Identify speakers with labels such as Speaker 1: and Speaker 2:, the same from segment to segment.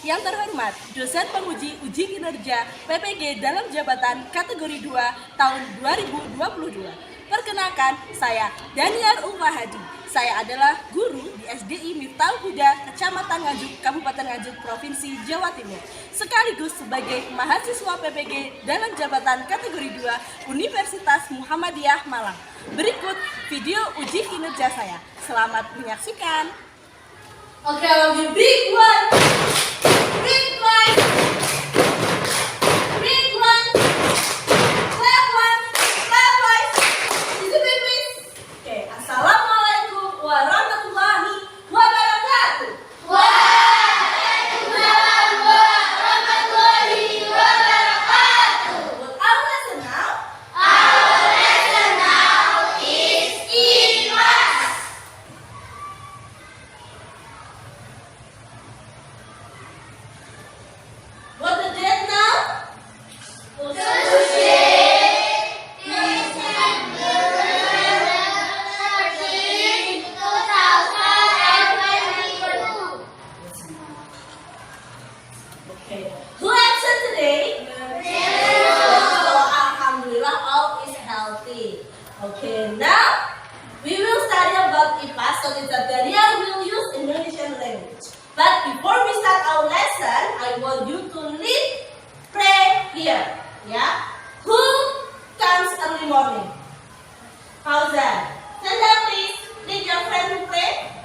Speaker 1: Yang terhormat, dosen penguji uji kinerja PPG dalam jabatan kategori 2 tahun 2022. Perkenalkan, saya Daniar Ulfa Hadi. Saya adalah guru di SDI Miftahul Huda, Kecamatan Nganjuk, Kabupaten Nganjuk, Provinsi Jawa Timur. Sekaligus sebagai mahasiswa PPG dalam jabatan kategori 2 Universitas Muhammadiyah Malang. Berikut video uji kinerja saya. Selamat menyaksikan.
Speaker 2: Okay, I love you. Big one. Big one. Big one. Clap one. Clap twice. Is it big please? Okay. Assalamualaikum warahmatullahi wabarakatuh.
Speaker 3: Waalaikumsalam warahmatullahi wabarakatuh.
Speaker 2: What our lesson now?
Speaker 3: Our lesson now is IPAS.
Speaker 2: What the date now? Okay. Who absent today? Oh, alhamdulillah, all is healthy. Okay, now we will study about IPAS. So Teacher Daniel will use Indonesian language. But before we start our lesson, I want you to lead pray here. Yeah. Who comes early morning? How's that? Stand up, please. Lead your friend to pray.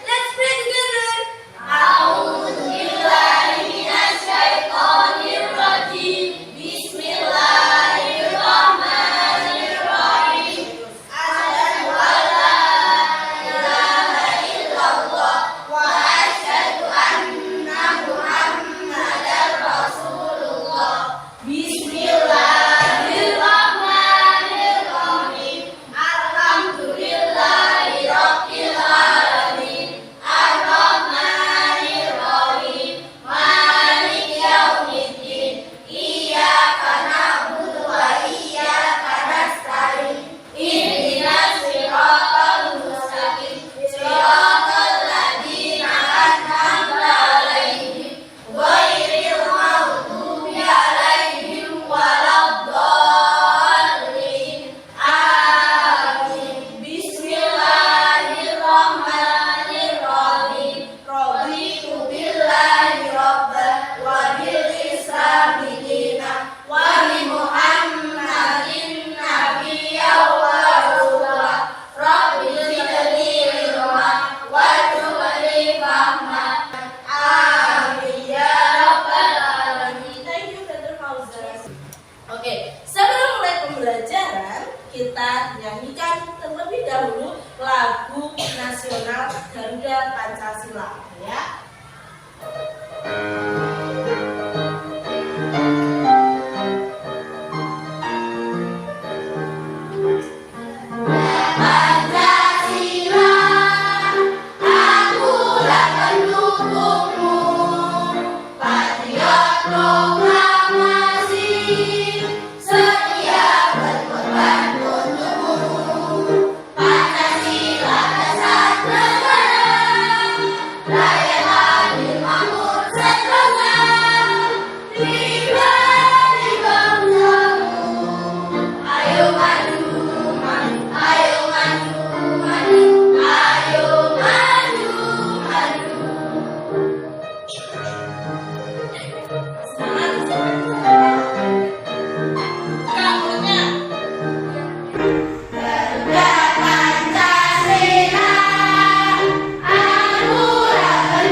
Speaker 2: Let's pray together. Oke, sebelum mulai pembelajaran, kita nyanyikan terlebih dahulu lagu nasional Garuda Pancasila, ya.
Speaker 3: Pancasila, akulah pendukungmu, patriot proklamasi, setia berkorban untukmu. Pancasila dasar negara, rakyat adil makmur sejahtera, pribadi bangsamu. Ayo maju, maju, ayo maju, maju, ayo maju, maju. Garuda Pancasila, akulah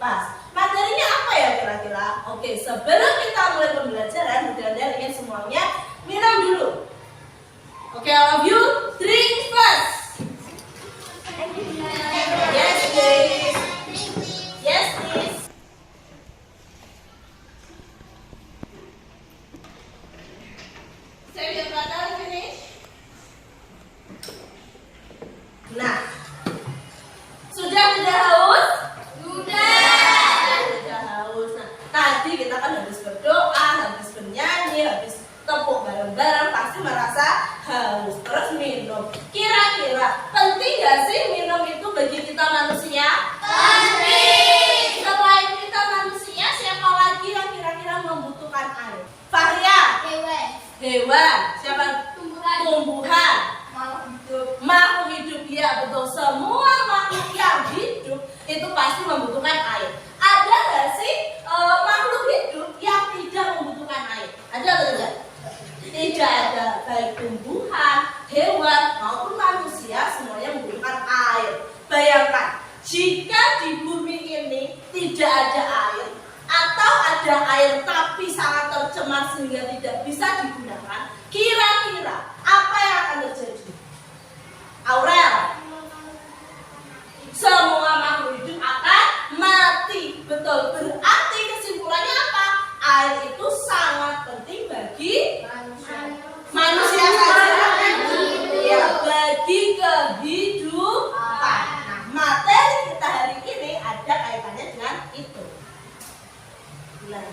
Speaker 2: IPAS. Materinya apa ya kira-kira? Oke, sebelum kita mulai pembelajaran, Bunda ingin semuanya minum dulu. Oke, all of you, drink first. Yes, please. Yes, please. Save your bottle, finish. Nah, sudah tidak haus? Sudah haus. Nah, tadi kita kan habis berdoa, habis bernyanyi, habis tepuk bareng-bareng, pasti merasa haus. Terus minum. Kira-kira penting gak sih minum itu bagi kita manusia? Penting. Selain kita manusia, siapa lagi yang kira-kira membutuhkan air? Fahria? Hewan. Siapa? Tumbuhan. Makhluk hidup, ya betul. Semua makhluk yang hidup itu pasti membutuhkan air. Ada nggak sih makhluk hidup yang tidak membutuhkan air? Ada atau tidak? Tidak ada. Baik tumbuhan, hewan maupun manusia semuanya membutuhkan air. Bayangkan jika di bumi ini tidak ada air atau ada air tapi sangat tercemar sehingga tidak bisa digunakan, kira-kira apa yang akan terjadi? Aurel, semua makhluk hidup akan mati. Betul, berarti kesimpulannya apa? Air itu sangat penting bagi manusia saja, ya, bagi kehidupan. Nah, materi kita hari ini ada kaitannya dengan itu. Nah,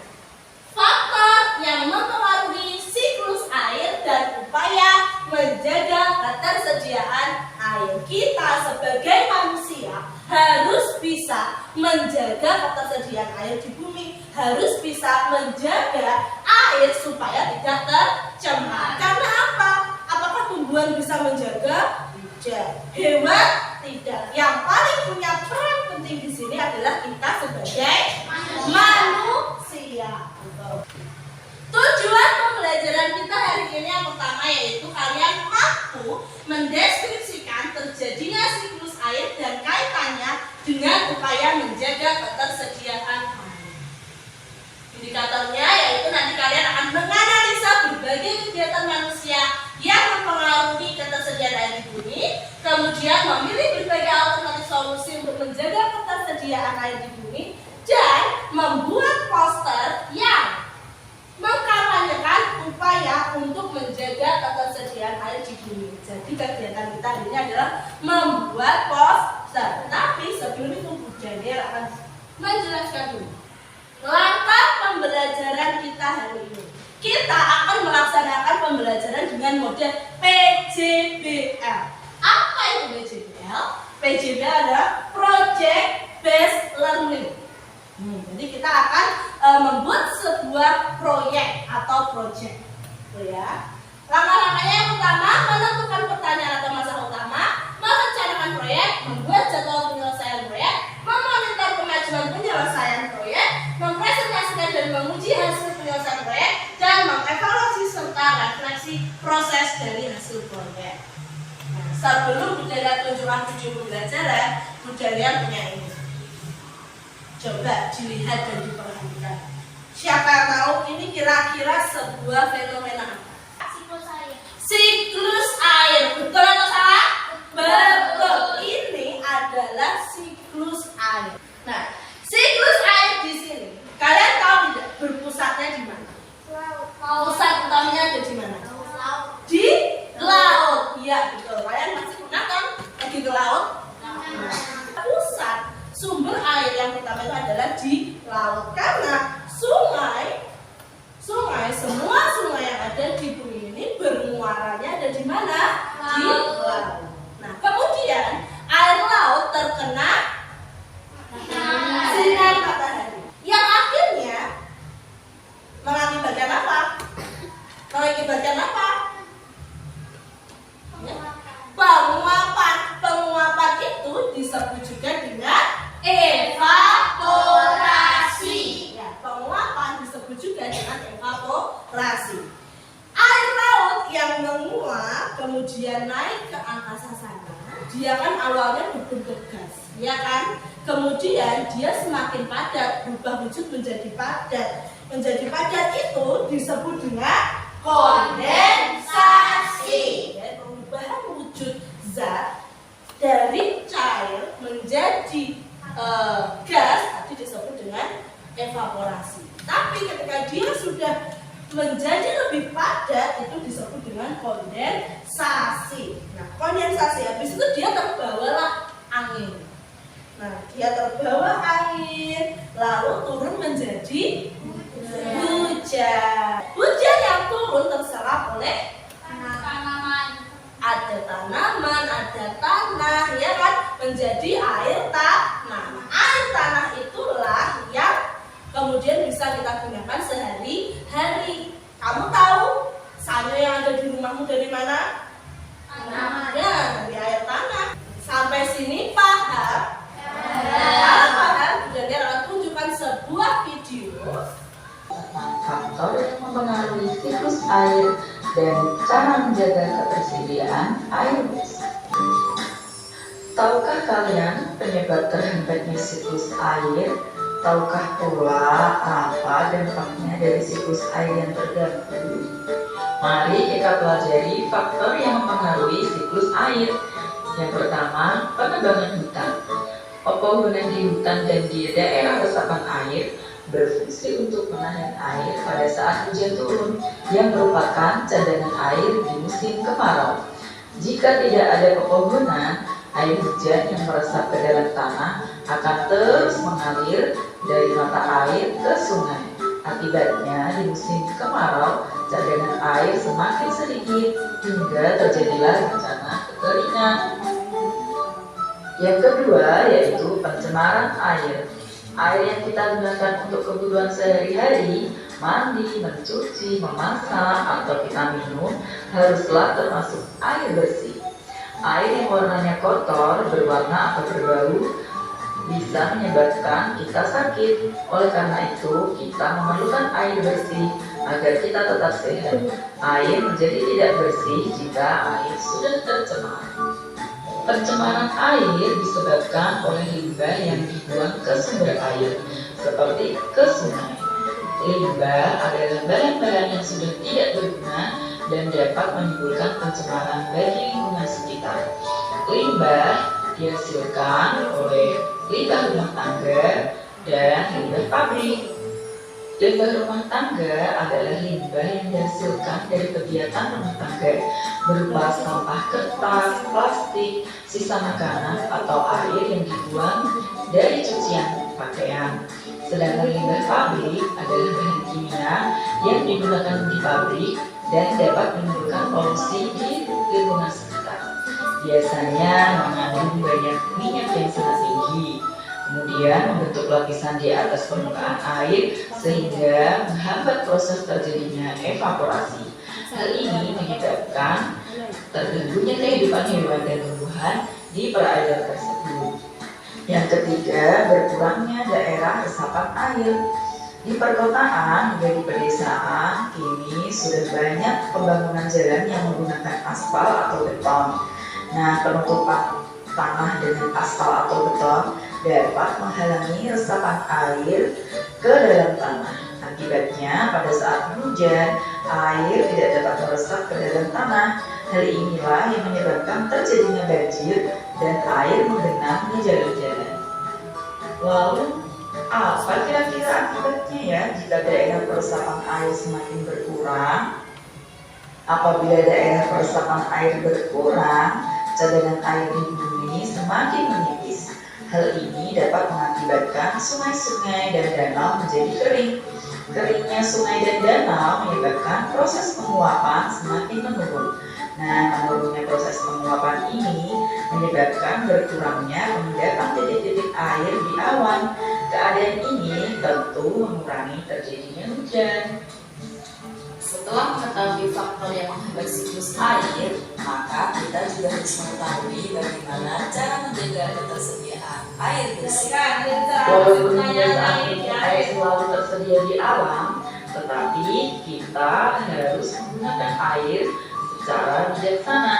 Speaker 2: faktor yang mempengaruhi siklus air dan upaya menjaga ketersediaan air. Kita sebagai manusia harus bisa menjaga ketersediaan air di bumi, harus bisa menjaga air supaya tidak tercemar. Karena apa? Apakah tumbuhan bisa menjaga? Tidak. Hewan tidak. Yang paling punya peran penting di sini adalah kita sebagai manusia. Tujuan pembelajaran kita hari ini yang pertama yaitu kalian mampu mendeskripsikan terjadinya siklus air dan kaitannya dengan upaya menjaga ketersediaan air. Indikatornya yaitu nanti kalian akan menganalisa berbagai kegiatan manusia yang mempengaruhi ketersediaan air di bumi, kemudian memilih berbagai alternatif solusi untuk menjaga ketersediaan air di bumi, dan membuat poster yang mengkampanyekan upaya untuk menjaga ketersediaan air di bumi. Jadi kegiatan kita ini adalah membuat poster. Tapi sebelum itu Bu Daniel akan menjelaskan dulu langkah pembelajaran kita hari ini. Kita akan melaksanakan pembelajaran dengan model PJBL. Apa itu PJBL? PJBL adalah Project Based Learning. Jadi kita akan membuat sebuah proyek atau project, ya. Langkah-langkahnya yang pertama, menentukan pertanyaan atau masalah utama, merencanakan proyek, membuat jadwal penyelesaian proyek, memonitor kemajuan penyelesaian proyek, mempresentasikan dan menguji hasil penyelesaian proyek, dan mengevaluasi serta refleksi proses dari hasil proyek. Nah, sebelum Budaya tunjukkan video pembelajaran, Budaya punya ini. Coba dilihat dan diperhatikan. Siapa yang tahu ini kira-kira sebuah fenomena apa? Siklus air. Betul atau salah? Betul. Ini adalah siklus air. Nah, siklus air di sini, kalian tahu tidak berpusatnya di mana? Pusat utamanya ada di mana? Di laut. Iya, betul. Kalian masih pernah kan pergi ke laut? Pusat sumber air yang pertama itu adalah di laut, karena semua sungai yang ada di bumi ini bermuaranya ada di mana? Di laut. Nah, kemudian air laut terkena sinar matahari yang akhirnya mengakibatkan apa? Penguapan itu disebut juga dengan evaporasi. Ya, penguapan disebut juga dengan evaporasi. Air laut yang menguap kemudian naik ke angkasa sana, dia kan awalnya berbentuk gas, ya hujan dia semakin padat, berubah wujud menjadi padat. Menjadi padat itu disebut dengan kondensasi. Ya, perubahan wujud zat dari cair menjadi gas tadi disebut dengan evaporasi. Tapi ketika dia sudah menjadi lebih padat itu disebut dengan kondensasi. Nah, kondensasi habis itu dia terbawalah angin. Nah, dia terbawa angin lalu turun menjadi hujan. Hujan yang turun terserap oleh
Speaker 3: Tanaman.
Speaker 2: ada tanaman, ada tanah, ya kan, menjadi air tanah. Air tanah itulah yang kemudian bisa kita gunakan sehari-hari. Kamu tahu sayur yang ada di rumahmu dari mana?
Speaker 3: Tanaman.
Speaker 2: Ya, dari air tanah. Sampai sini paham? Kalau paham, Daniel akan tunjukkan sebuah video.
Speaker 4: Faktor yang mempengaruhi siklus air dan cara menjaga ketersediaan air bersih. Tahukah kalian penyebab terhambatnya siklus air? Tahukah pula apa dampaknya dari siklus air yang terganggu? Mari kita pelajari faktor yang mempengaruhi siklus air. Yang pertama, penebangan hutan. Pepohonan di hutan dan di daerah resapan air berfungsi untuk menahan air pada saat hujan turun yang merupakan cadangan air di musim kemarau. Jika tidak ada pepohonan, air hujan yang meresap ke dalam tanah akan terus mengalir dari mata air ke sungai. Akibatnya di musim kemarau, cadangan air semakin sedikit hingga terjadilah bencana kekeringan. Yang kedua yaitu pencemaran air. Air yang kita gunakan untuk kebutuhan sehari-hari, mandi, mencuci, memasak, atau kita minum haruslah termasuk air bersih. Air yang warnanya kotor, berwarna atau berbau bisa menyebabkan kita sakit. Oleh karena itu, kita memerlukan air bersih agar kita tetap sehat. Air menjadi tidak bersih jika air sudah tercemar. Pencemaran air disebabkan oleh limbah yang dibuang ke sumber air, seperti ke sungai. Limbah adalah barang-barang yang sudah tidak berguna dan dapat menimbulkan pencemaran bagi lingkungan sekitar. Limbah dihasilkan oleh limbah rumah tangga dan limbah pabrik. Limbah rumah tangga adalah limbah yang dihasilkan dari kegiatan rumah tangga berupa sampah kertas, plastik, sisa makanan, atau air yang dibuang dari cucian pakaian. Sedangkan limbah pabrik adalah bahan kimia yang digunakan di pabrik dan dapat menimbulkan polusi di lingkungan sekitar. Biasanya mengandung banyak minyak yang sangat tinggi, kemudian membentuk lapisan di atas permukaan air sehingga menghambat proses terjadinya evaporasi. Hal ini menyebabkan terganggunya kehidupan hewan dan tumbuhan di perairan tersebut. Yang ketiga, berkurangnya daerah resapan air. Di perkotaan hingga di pedesaan kini sudah banyak pembangunan jalan yang menggunakan aspal atau beton. Nah, penutupan tanah dengan aspal atau beton dapat menghalangi resapan air ke dalam tanah. Akibatnya, pada saat hujan, air tidak dapat meresap ke dalam tanah. Hal inilah yang menyebabkan terjadinya banjir dan air menggenang di jalan-jalan. Lalu, apa kira-kira akibatnya ya jika daerah peresapan air semakin berkurang? Apabila daerah peresapan air berkurang, cadangan air di bumi semakin menipis. Hal ini dapat mengakibatkan sungai-sungai dan danau menjadi kering. Keringnya sungai dan danau menyebabkan proses penguapan semakin menurun. Nah, menurunnya proses penguapan ini menyebabkan berkurangnya pengendapan titik-titik air di awan. Keadaan ini tentu mengurangi terjadinya hujan.
Speaker 5: Setelah mengetahui faktor yang menghambat siklus air, maka kita juga harus mengetahui bagaimana cara menjaga ketersediaan air bersih.
Speaker 4: Walaupun hingga saat ini air selalu tersedia di alam, tetapi kita harus menggunakan air secara bijaksana.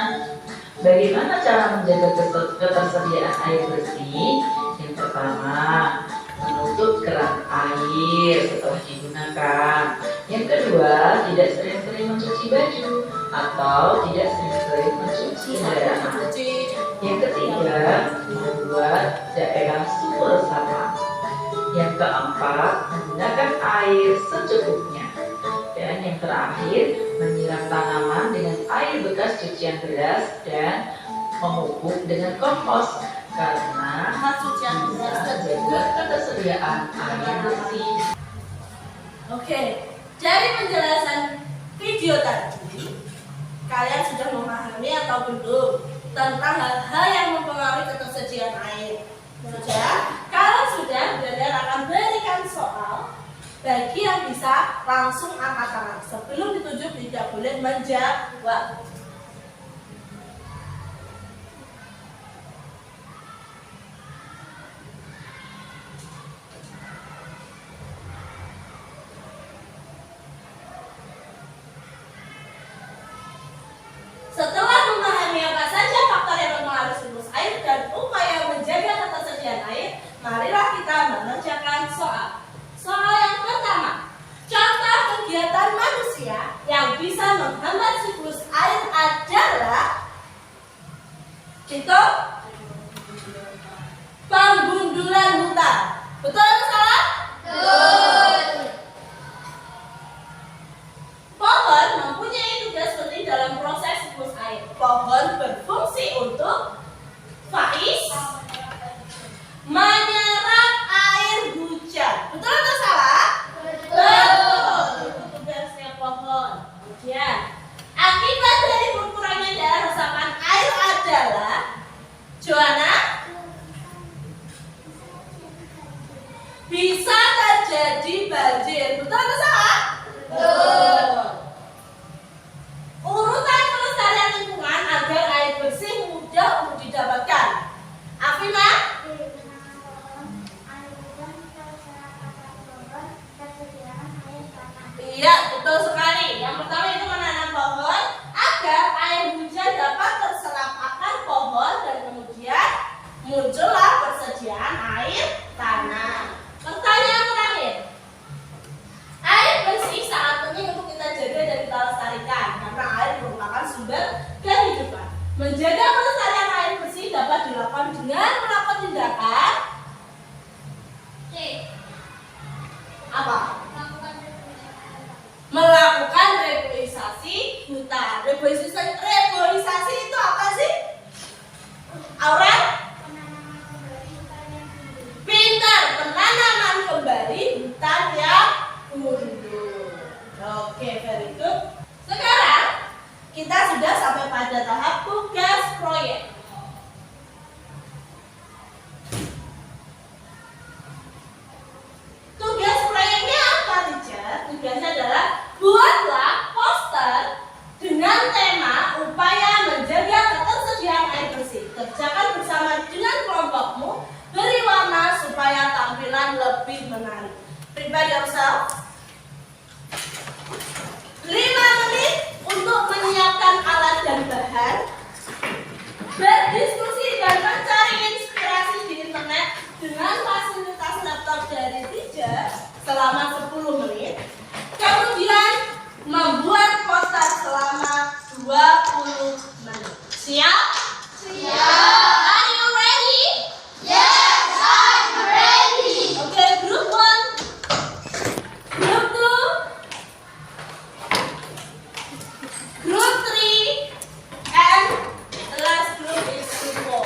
Speaker 4: Bagaimana cara menjaga ketersediaan air bersih? Yang pertama, menutup keran air setelah digunakan. Yang kedua, tidak sering-sering mencuci baju atau tidak sering-sering mencuci kendaraan. Yang ketiga, membuat daerah sumur resapan. Yang keempat, menggunakan air secukupnya. Dan yang terakhir, menyiram tanaman dengan air bekas cucian beras dan memupuk dengan kompos karena
Speaker 2: Cucian beras dan
Speaker 4: menjaga ketersediaan air bersih.
Speaker 2: Oke, dari penjelasan video tadi, kalian sudah memahami atau belum tentang hal-hal yang mempengaruhi ketersediaan air? Sudah? Kalau sudah, Daniel akan berikan soal bagi yang bisa langsung angkat tangan. Sebelum ditunjuk tidak boleh menjawab. Setelah memahami apa saja faktor yang mempengaruhi siklus air dan upaya menjaga ketersediaan air, marilah kita mengerjakan soal. Soal yang pertama, contoh kegiatan manusia yang bisa menghambat siklus air adalah penggundulan hutan. Betul atau salah? Pohon mempunyai tugas penting dalam proses siklus air. Pohon berfungsi untuk menyerap air hujan. Betul atau salah? Betul. Itu tugasnya pohon. Kemudian, akibat dari berkurangnya daerah resapan air adalah Joanna, bisa terjadi banjir. Betul atau salah? Betul. Urutan pelestarian lingkungan agar air bersih mudah untuk didapatkan. Afina? Iya, betul sekali. Yang pertama itu menanam pohon agar air hujan dapat terserap akan pohon dan kemudian muncullah persediaan air tanah. Pertanyaan terakhir. Air bersih sangat penting untuk kita jaga dan kita lestarikan karena air merupakan sumber kehidupan. Menjaga pelestarian air bersih dapat dilakukan dengan melakukan tindakan apa? Melakukan reboisasi hutan. Reboisasi itu apa sih? Aura? Pintar, penanaman kembali hutan yang mundur. Oke, very good. Sekarang kita sudah sampai pada tahap tugas proyek. Tugas proyeknya apa, teacher? Tugasnya adalah buatlah poster dengan tema upaya menjaga ketersediaan air bersih. Kerjakan bersama dengan kelompokmu, beri warna supaya tampilan lebih menarik. Prepare yourself. 5 menit untuk menyiapkan alat dan bahan. Berdiskusi dan mencari inspirasi di internet dengan fasilitas laptop dari teacher selama 10 menit. Kemudian membuat poster selama 20 menit. Siap? Siap. Are you ready?
Speaker 3: Yes, I'm ready.
Speaker 2: Oke, group 1, group 2, group 3, and the last group is group 4.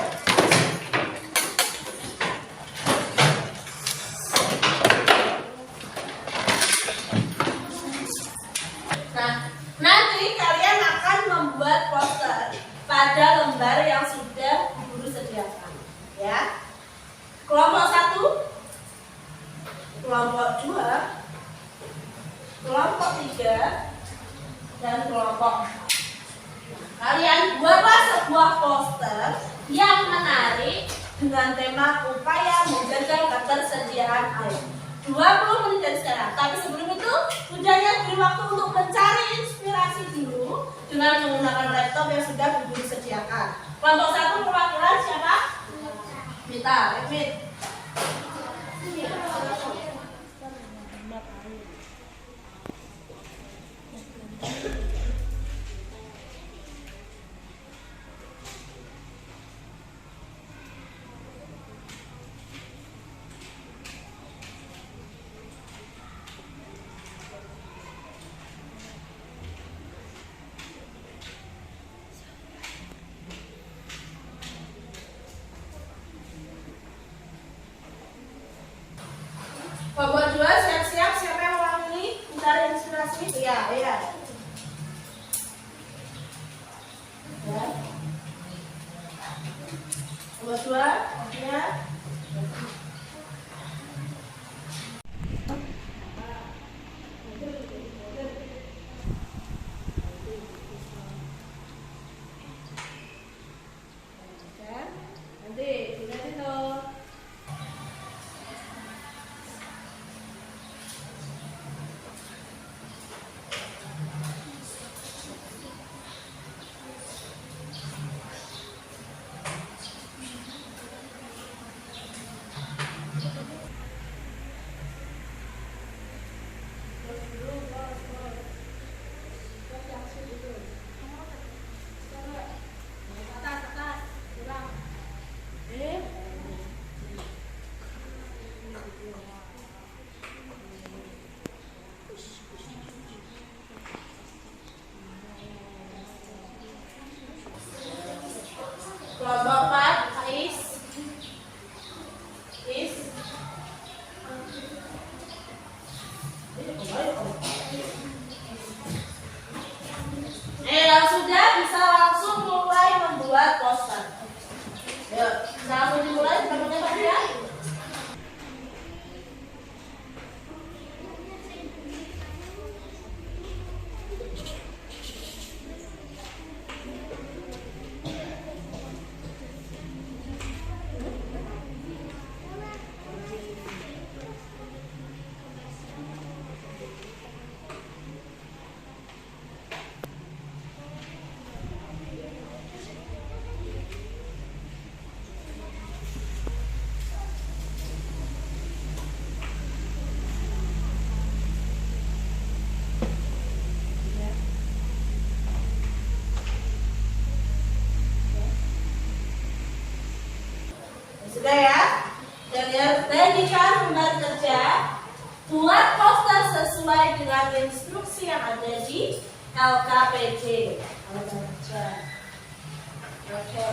Speaker 2: Nah, nanti kalian akan membuat poster pada lembar yang sudah guru sediakan, ya. Kelompok 1, kelompok 2, kelompok 3, dan kelompok 4. Kalian buatlah sebuah poster yang menarik dengan tema upaya menjaga ketersediaan air. 20 menit dari sekarang. Tapi sebelum itu, Budaya beri waktu untuk mencari inspirasi dulu dengan menggunakan laptop yang sudah guru sediakan. Kelompok 1 perwakilan siapa? Mita, Remit. Kelompok 2 siap-siap, siapa yang ulangi? Mencari inspirasi? Iya, iya. Ya. Kelompok 2, ya. Nanti dilihatin tuh. Kelompok 4, Is. Kalau sudah bisa langsung mulai membuat poster. Yuk, bisa langsung dimulai seperti tadi ya. Sudah ya? Dan readykan lembar kerja. Buat poster sesuai dengan instruksi yang ada di LKPD. Oke.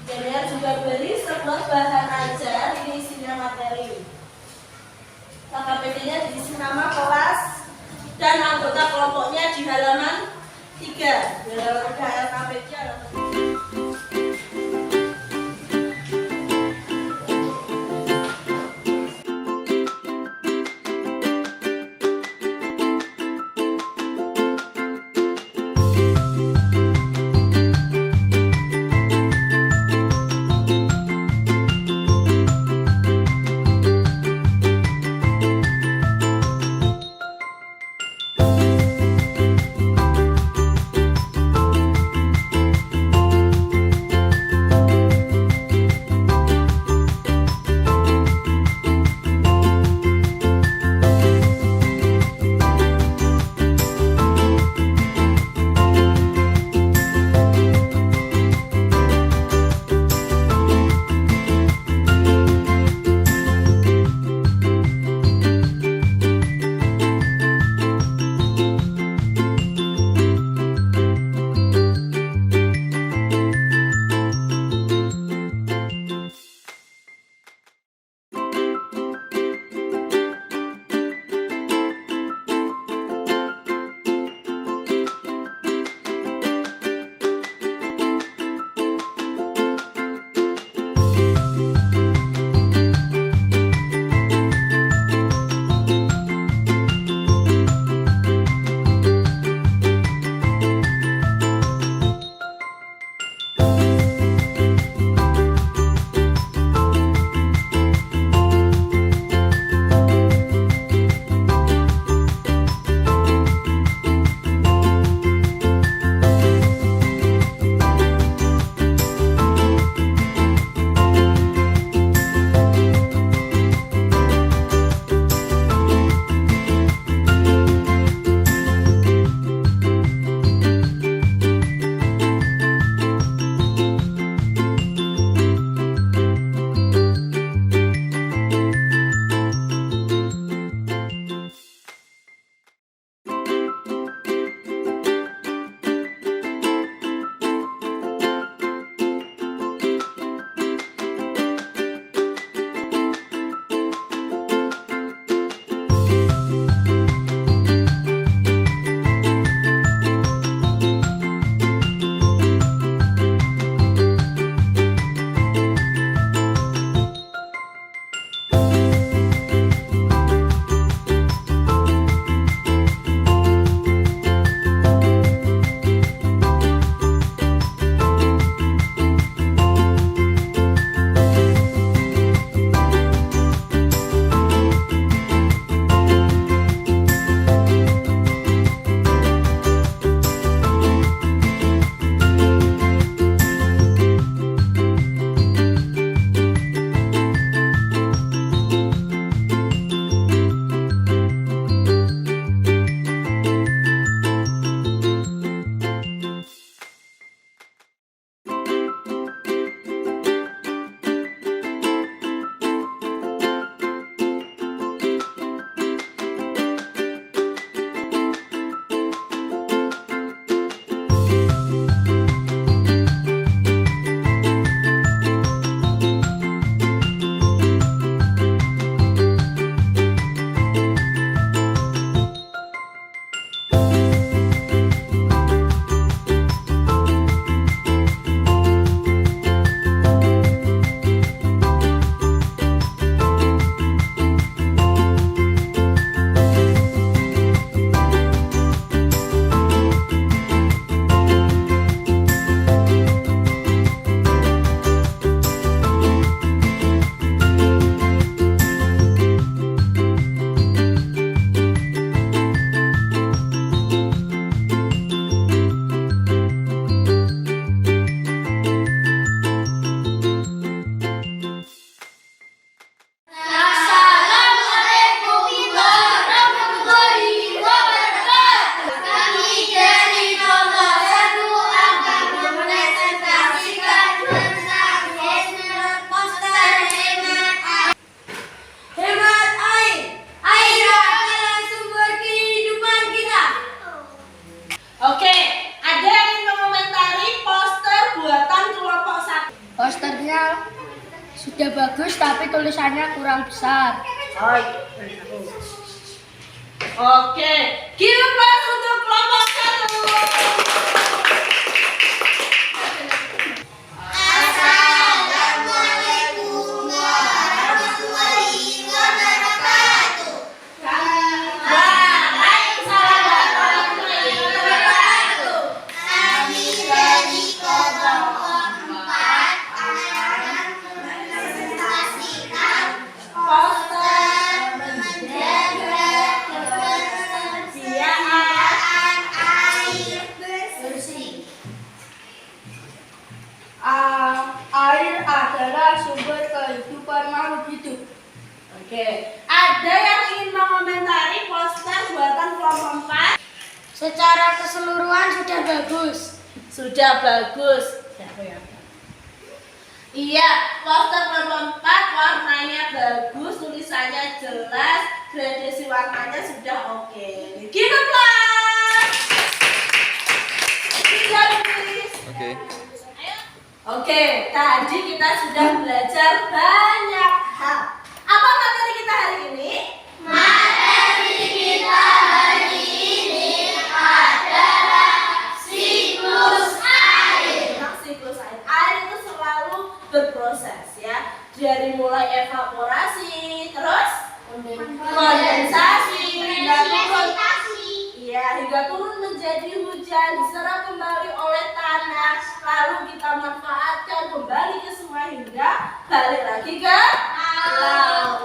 Speaker 2: Daniel juga beri sebuah bahan ajar, ini isinya materi. LKPD-nya diisi nama kelas dan anggota kelompoknya di halaman 3. Di halaman 3 LKPD halaman 3.
Speaker 3: Sudah bagus tapi tulisannya kurang besar.
Speaker 2: Oke, give applause untuk kelompok 1.
Speaker 3: Assalamualaikum warahmatullahi wabarakatuh.
Speaker 2: Waalaikumsalam warahmatullahi wabarakatuh.
Speaker 3: Kami dari kelompok 4 akan mempresentasikan
Speaker 2: Poster
Speaker 3: menjaga ketersediaan air bersih. Air adalah sumber kehidupan makhluk hidup.
Speaker 2: Oke, ada yang ingin mengomentari poster buatan kelompok 4?
Speaker 3: Secara keseluruhan sudah bagus.
Speaker 2: Sudah bagus. Iya, poster kelompok 4 warnanya bagus, tulisannya jelas, gradasi warnanya sudah oke. Give applause. Siap, please.
Speaker 6: Oke.
Speaker 2: Oke, tadi kita sudah belajar banyak hal. Apa materi kita hari ini?
Speaker 3: Materi kita hari ini adalah siklus air.
Speaker 2: Tentang siklus air. Air itu selalu berproses ya. Dari mulai evaporasi, terus kondensasi, hingga turun. Iya, hingga turun menjadi hujan, diserap kembali oleh tanah, lalu kita manfaatkan kembali ke sungai hingga balik lagi ke laut.